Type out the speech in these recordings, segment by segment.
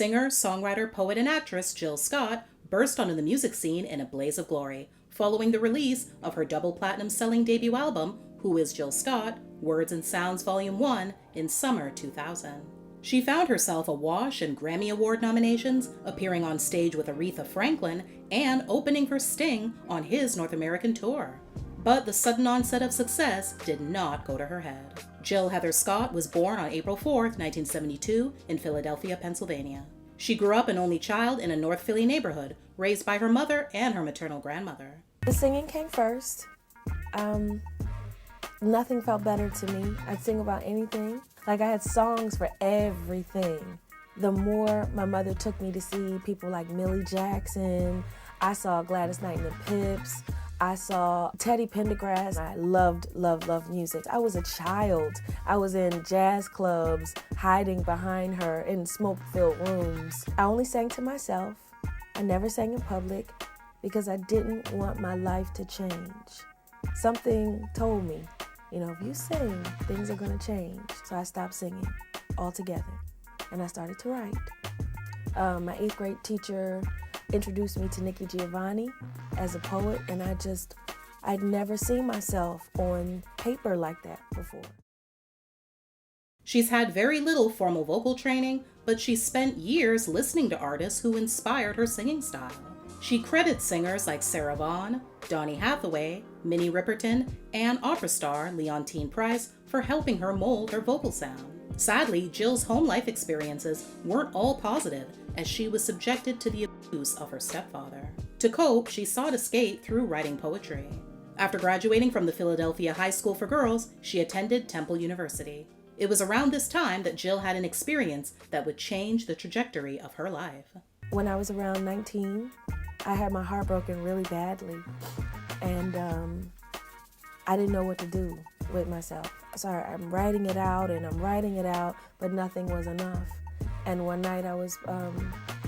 Singer, songwriter, poet, and actress Jill Scott burst onto the music scene in a blaze of glory following the release of her double platinum selling debut album, Who Is Jill Scott? Words and Sounds Volume 1 in summer 2000. She found herself awash in Grammy Award nominations, appearing on stage with Aretha Franklin, and opening for Sting on his North American tour. But the sudden onset of success did not go to her head. Jill Heather Scott was born on April 4, 1972, in Philadelphia, Pennsylvania. She grew up an only child in a North Philly neighborhood, raised by her mother and her maternal grandmother. The singing came first. Nothing felt better to me. I'd sing about anything. Like, I had songs for everything. The more my mother took me to see people like Millie Jackson, I saw Gladys Knight and the Pips, I saw Teddy Pendergrass. I loved music. I was a child. I was in jazz clubs, hiding behind her in smoke-filled rooms. I only sang to myself. I never sang in public because I didn't want my life to change. Something told me, if you sing, things are gonna change. So I stopped singing altogether, and I started to write. My 8th grade teacher introduced me to Nikki Giovanni as a poet, and I'd never seen myself on paper like that before. She's had very little formal vocal training, but she spent years listening to artists who inspired her singing style. She credits singers like Sarah Vaughan, Donny Hathaway, Minnie Riperton, and opera star Leontine Price for helping her mold her vocal sound. Sadly, Jill's home life experiences weren't all positive, as she was subjected to the abuse of her stepfather. To cope, she sought escape through writing poetry. After graduating from the Philadelphia High School for Girls, she attended Temple University. It was around this time that Jill had an experience that would change the trajectory of her life. When I was around 19, I had my heart broken really badly, and I didn't know what to do with myself. So I'm writing it out, but nothing was enough. And one night I was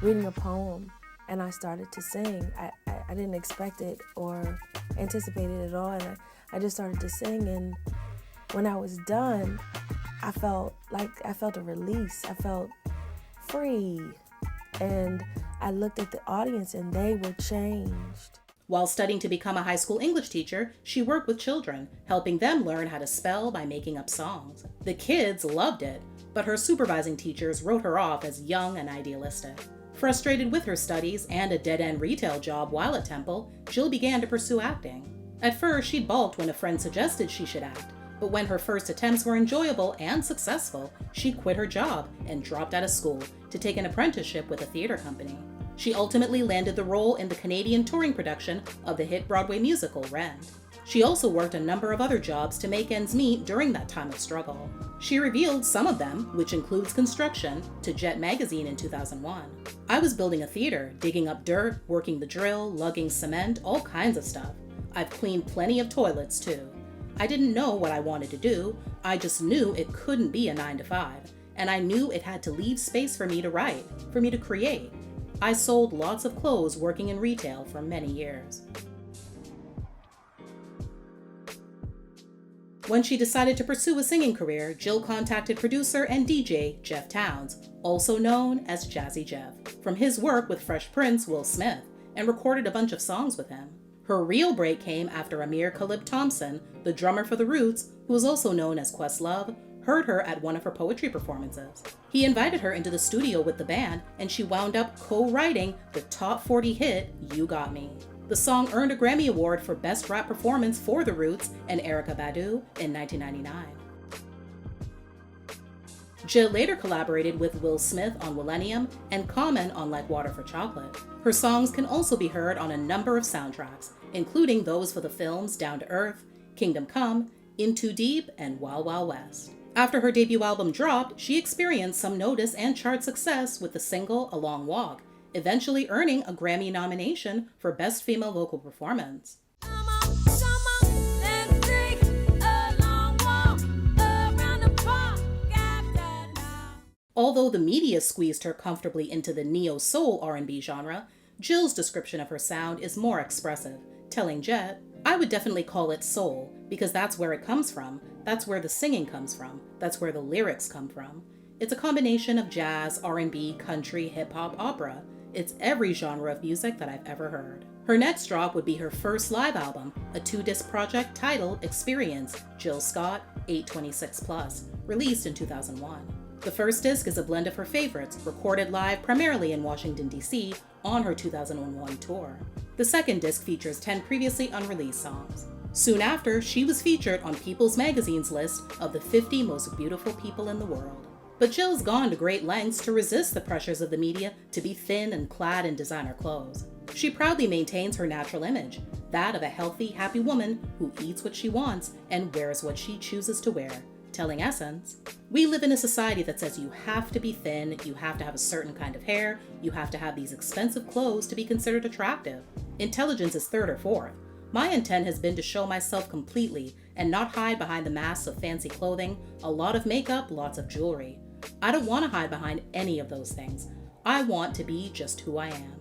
reading a poem, and I started to sing. I didn't expect it or anticipate it at all, and I just started to sing, and when I was done, I felt a release. I felt free, and I looked at the audience, and they were changed. While studying to become a high school English teacher, she worked with children, helping them learn how to spell by making up songs. The kids loved it, but her supervising teachers wrote her off as young and idealistic. Frustrated with her studies and a dead-end retail job while at Temple, Jill began to pursue acting. At first, she balked when a friend suggested she should act, but when her first attempts were enjoyable and successful, she quit her job and dropped out of school to take an apprenticeship with a theater company. She ultimately landed the role in the Canadian touring production of the hit Broadway musical Rent. She also worked a number of other jobs to make ends meet during that time of struggle. She revealed some of them, which includes construction, to Jet magazine in 2001. "I was building a theater, digging up dirt, working the drill, lugging cement, all kinds of stuff. I've cleaned plenty of toilets too. I didn't know what I wanted to do, I just knew it couldn't be a 9 to 5, and I knew it had to leave space for me to write, for me to create. I sold lots of clothes working in retail for many years." When she decided to pursue a singing career, Jill contacted producer and DJ Jeff Towns, also known as Jazzy Jeff, from his work with Fresh Prince Will Smith, and recorded a bunch of songs with him. Her real break came after Amir Khalib Thompson, the drummer for The Roots, who is also known as Questlove, heard her at one of her poetry performances. He invited her into the studio with the band, and she wound up co-writing the top 40 hit, You Got Me. The song earned a Grammy Award for Best Rap Performance for The Roots and Erykah Badu in 1999. Jill later collaborated with Will Smith on Millennium and Common on Like Water for Chocolate. Her songs can also be heard on a number of soundtracks, including those for the films Down to Earth, Kingdom Come, In Too Deep, and Wild Wild West. After her debut album dropped, she experienced some notice and chart success with the single A Long Walk, eventually earning a Grammy nomination for Best Female Vocal Performance. Although the media squeezed her comfortably into the neo-soul R&B genre, Jill's description of her sound is more expressive, telling Jet, "I would definitely call it soul, because that's where it comes from, that's where the singing comes from, that's where the lyrics come from. It's a combination of jazz, R&B, country, hip-hop, opera. It's every genre of music that I've ever heard. Her next drop would be her first live album, a 2-disc project titled Experience, Jill Scott, 826+, released in 2001. The first disc is a blend of her favorites, recorded live primarily in Washington, D.C. on her 2001 tour. The second disc features 10 previously unreleased songs. Soon after, she was featured on People's Magazine's list of the 50 most beautiful people in the world. But Jill's gone to great lengths to resist the pressures of the media to be thin and clad in designer clothes. She proudly maintains her natural image, that of a healthy, happy woman who eats what she wants and wears what she chooses to wear. Telling Essence, we live in a society that says you have to be thin, you have to have a certain kind of hair, you have to have these expensive clothes to be considered attractive. Intelligence is third or fourth. My intent has been to show myself completely and not hide behind the masks of fancy clothing, a lot of makeup, lots of jewelry. I don't want to hide behind any of those things. I want to be just who I am.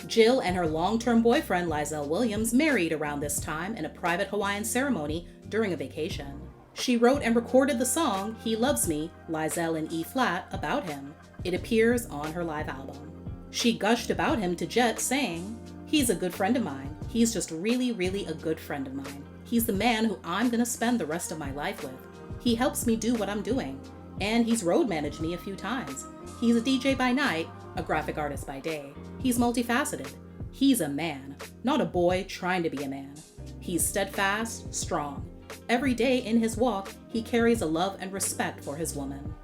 Jill and her long-term boyfriend Lizelle Williams married around this time in a private Hawaiian ceremony during a vacation. She wrote and recorded the song He Loves Me, Lizelle in E-flat, about him. It appears on her live album. She gushed about him to Jet, saying, "He's a good friend of mine. He's just really, really a good friend of mine. He's the man who I'm gonna spend the rest of my life with. He helps me do what I'm doing. And he's road managed me a few times. He's a DJ by night, a graphic artist by day. He's multifaceted. He's a man, not a boy trying to be a man. He's steadfast, strong. Every day in his walk, he carries a love and respect for his woman."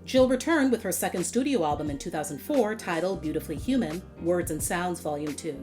Jill returned with her second studio album in 2004 titled Beautifully Human, Words and Sounds Volume 2.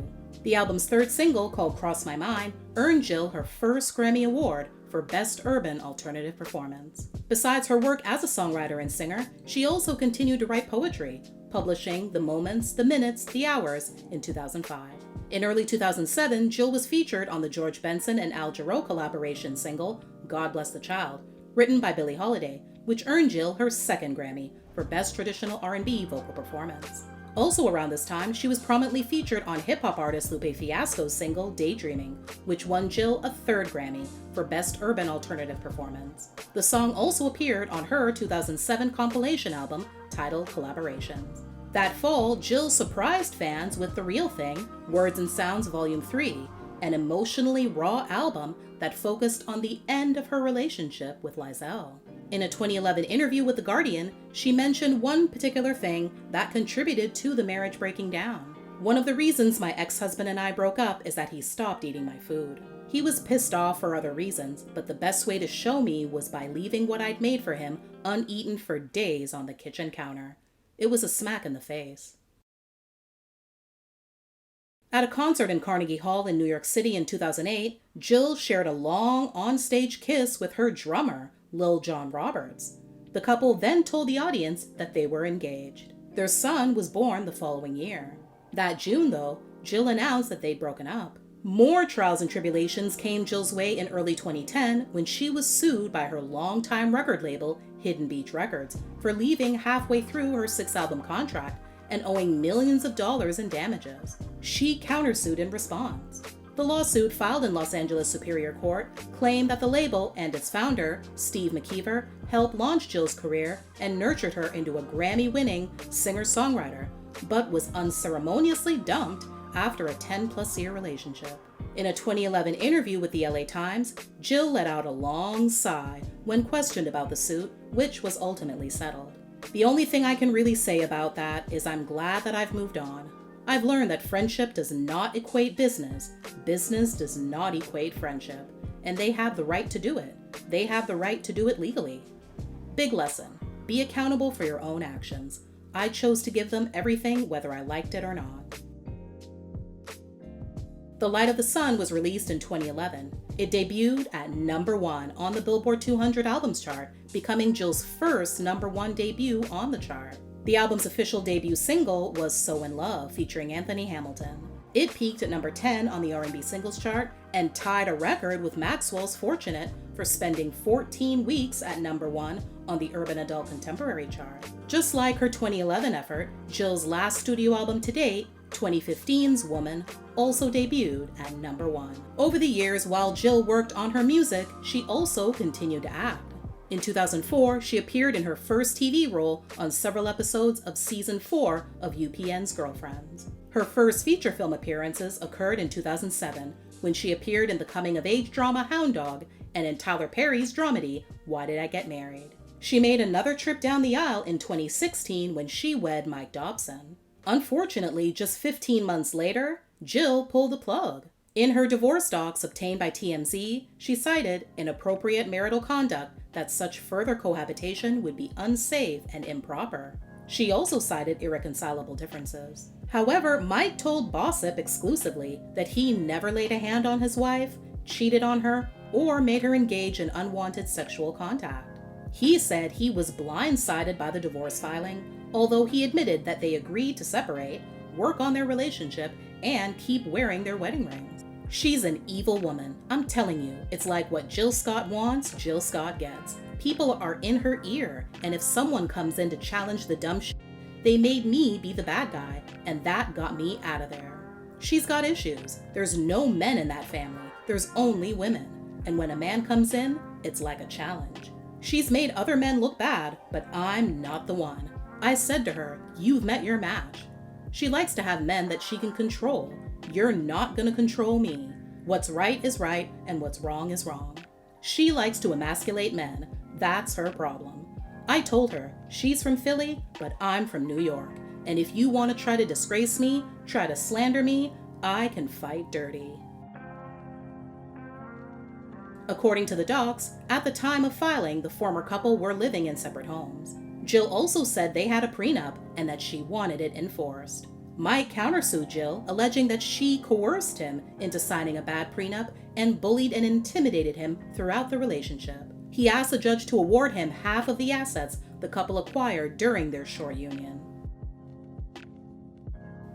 The album's third single, called Cross My Mind, earned Jill her first Grammy Award for Best Urban Alternative Performance. Besides her work as a songwriter and singer, she also continued to write poetry, publishing The Moments, The Minutes, The Hours in 2005. In early 2007, Jill was featured on the George Benson and Al Jarreau collaboration single, God Bless the Child, written by Billie Holiday, which earned Jill her second Grammy for Best Traditional R&B Vocal Performance. Also around this time, she was prominently featured on hip-hop artist Lupe Fiasco's single, Daydreaming, which won Jill a third Grammy for Best Urban Alternative Performance. The song also appeared on her 2007 compilation album titled Collaborations. That fall, Jill surprised fans with The Real Thing, Words and Sounds Volume 3, an emotionally raw album that focused on the end of her relationship with Lizelle. In a 2011 interview with The Guardian, she mentioned one particular thing that contributed to the marriage breaking down. "One of the reasons my ex-husband and I broke up is that he stopped eating my food. He was pissed off for other reasons, but the best way to show me was by leaving what I'd made for him uneaten for days on the kitchen counter. It was a smack in the face." At a concert in Carnegie Hall in New York City in 2008, Jill shared a long on-stage kiss with her drummer, Lil Jon Roberts. The couple then told the audience that they were engaged. Their son was born the following year. That June, though, Jill announced that they'd broken up. More trials and tribulations came Jill's way in early 2010 when she was sued by her longtime record label, Hidden Beach Records, for leaving halfway through her 6-album contract and owing millions of dollars in damages. She countersued in response. The lawsuit, filed in Los Angeles Superior Court, claimed that the label and its founder, Steve McKeever, helped launch Jill's career and nurtured her into a Grammy-winning singer-songwriter, but was unceremoniously dumped after a 10-plus-year relationship. In a 2011 interview with the LA Times, Jill let out a long sigh when questioned about the suit, which was ultimately settled. "The only thing I can really say about that is I'm glad that I've moved on. I've learned that friendship does not equate business. Business does not equate friendship. And they have the right to do it. They have the right to do it legally. Big lesson. Be accountable for your own actions. I chose to give them everything whether I liked it or not." The Light of the Sun was released in 2011. It debuted at number 1 on the Billboard 200 albums chart, becoming Jill's first number 1 debut on the chart. The album's official debut single was So in Love, featuring Anthony Hamilton. It peaked at number 10 on the R&B singles chart and tied a record with Maxwell's Fortunate for spending 14 weeks at number 1 on the Urban Adult Contemporary chart. Just like her 2011 effort, Jill's last studio album to date, 2015's Woman, also debuted at number 1. Over the years, while Jill worked on her music, she also continued to act. In 2004, she appeared in her first TV role on several episodes of Season 4 of UPN's Girlfriends. Her first feature film appearances occurred in 2007, when she appeared in the coming-of-age drama Hound Dog and in Tyler Perry's dramedy Why Did I Get Married? She made another trip down the aisle in 2016 when she wed Mike Dobson. Unfortunately, just 15 months later, Jill pulled the plug. In her divorce docs obtained by TMZ, she cited inappropriate marital conduct that such further cohabitation would be unsafe and improper. She also cited irreconcilable differences. However, Mike told Bossip exclusively that he never laid a hand on his wife, cheated on her, or made her engage in unwanted sexual contact. He said he was blindsided by the divorce filing, although he admitted that they agreed to separate, work on their relationship, and keep wearing their wedding rings. She's an evil woman. I'm telling you, it's like what Jill Scott wants, Jill Scott gets. People are in her ear, and if someone comes in to challenge the dumb shit, they made me be the bad guy, and that got me out of there. She's got issues. There's no men in that family. There's only women. And when a man comes in, it's like a challenge. She's made other men look bad, but I'm not the one. I said to her, you've met your match. She likes to have men that she can control. You're not gonna control me. What's right is right, and what's wrong is wrong. She likes to emasculate men. That's her problem. I told her, she's from Philly, but I'm from New York. And if you want to try to disgrace me, try to slander me, I can fight dirty. According to the docs, at the time of filing, the former couple were living in separate homes. Jill also said they had a prenup and that she wanted it enforced. Mike countersued Jill, alleging that she coerced him into signing a bad prenup and bullied and intimidated him throughout the relationship. He asked the judge to award him half of the assets the couple acquired during their short union.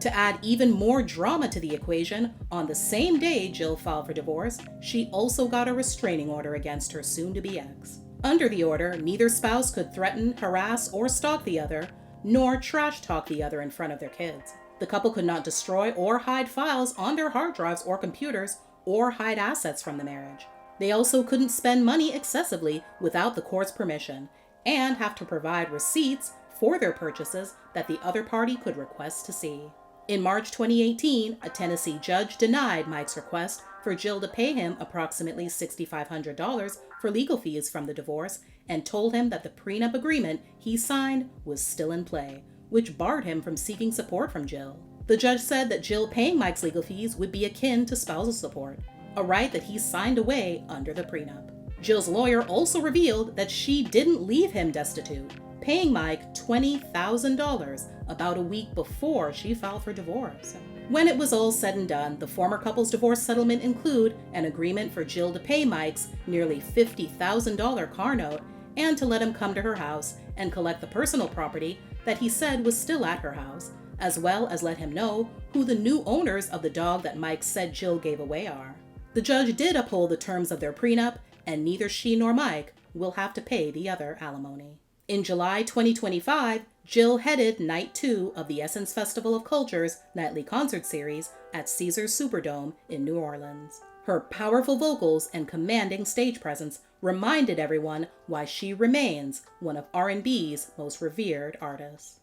To add even more drama to the equation, on the same day Jill filed for divorce, she also got a restraining order against her soon-to-be ex. Under the order, neither spouse could threaten, harass, or stalk the other, nor trash talk the other in front of their kids. The couple could not destroy or hide files on their hard drives or computers, or hide assets from the marriage. They also couldn't spend money excessively without the court's permission, and have to provide receipts for their purchases that the other party could request to see. In March 2018, a Tennessee judge denied Mike's request for Jill to pay him approximately $6,500 for legal fees from the divorce, and told him that the prenup agreement he signed was still in play, which barred him from seeking support from Jill. The judge said that Jill paying Mike's legal fees would be akin to spousal support, a right that he signed away under the prenup. Jill's lawyer also revealed that she didn't leave him destitute, paying Mike $20,000 about a week before she filed for divorce. When it was all said and done, the former couple's divorce settlement included an agreement for Jill to pay Mike's nearly $50,000 car note and to let him come to her house and collect the personal property that he said was still at her house, as well as let him know who the new owners of the dog that Mike said Jill gave away are. The judge did uphold the terms of their prenup, and neither she nor Mike will have to pay the other alimony. In July 2025, Jill headed Night 2 of the Essence Festival of Culture's nightly concert series at Caesars Superdome in New Orleans. Her powerful vocals and commanding stage presence reminded everyone why she remains one of R&B's most revered artists.